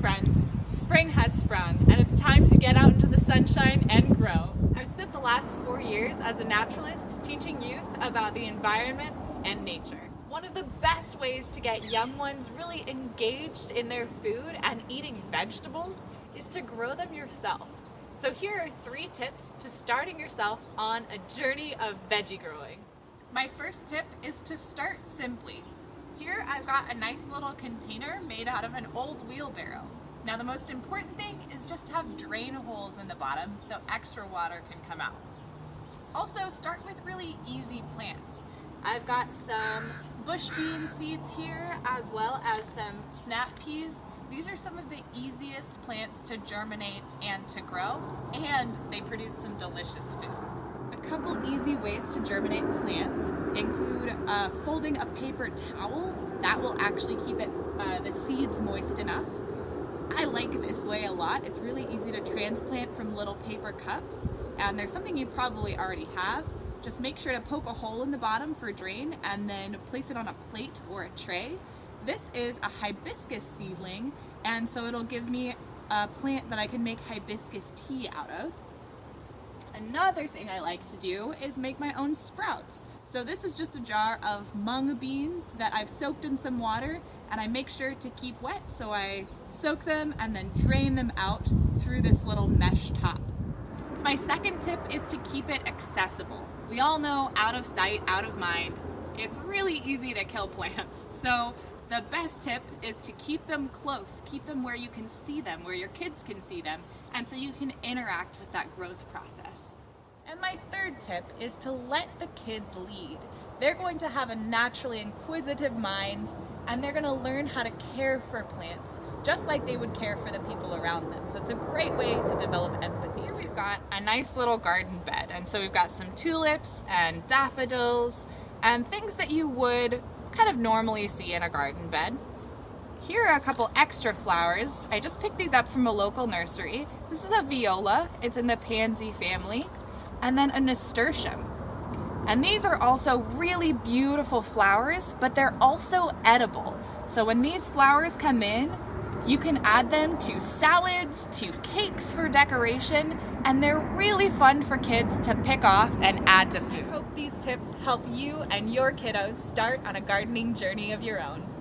friends, spring has sprung and it's time to get out into the sunshine and grow. I've spent the last 4 years as a naturalist teaching youth about the environment and nature. One of the best ways to get young ones really engaged in their food and eating vegetables is to grow them yourself. So here are 3 tips to starting yourself on a journey of veggie growing. My first tip is to start simply. Here I've got a nice little container made out of an old wheelbarrow. Now the most important thing is just to have drain holes in the bottom so extra water can come out. Also start with really easy plants. I've got some bush bean seeds here as well as some snap peas. These are some of the easiest plants to germinate and to grow, and they produce some delicious food. A couple easy ways to germinate plants include folding a paper towel. That will actually keep the seeds moist enough. I like this way a lot. It's really easy to transplant from little paper cups, and there's something you probably already have. Just make sure to poke a hole in the bottom for drain and then place it on a plate or a tray. This is a hibiscus seedling, and so it'll give me a plant that I can make hibiscus tea out of. Another thing I like to do is make my own sprouts. So this is just a jar of mung beans that I've soaked in some water, and I make sure to keep wet, so I soak them and then drain them out through this little mesh top. My second tip is to keep it accessible. We all know out of sight, out of mind. It's really easy to kill plants. So the best tip is to keep them close, keep them where you can see them, where your kids can see them, and so you can interact with that growth process. And my third tip is to let the kids lead. They're going to have a naturally inquisitive mind, and they're going to learn how to care for plants, just like they would care for the people around them. So it's a great way to develop empathy. Here we've got a nice little garden bed, and so we've got some tulips and daffodils and things that you would kind of normally see in a garden bed. Here are a couple extra flowers. I just picked these up from a local nursery. This is a viola. It's in the pansy family. And then a nasturtium. And these are also really beautiful flowers, but they're also edible. So when these flowers come in, you can add them to salads, to cakes for decoration, and they're really fun for kids to pick off and add to food. I hope these tips help you and your kiddos start on a gardening journey of your own.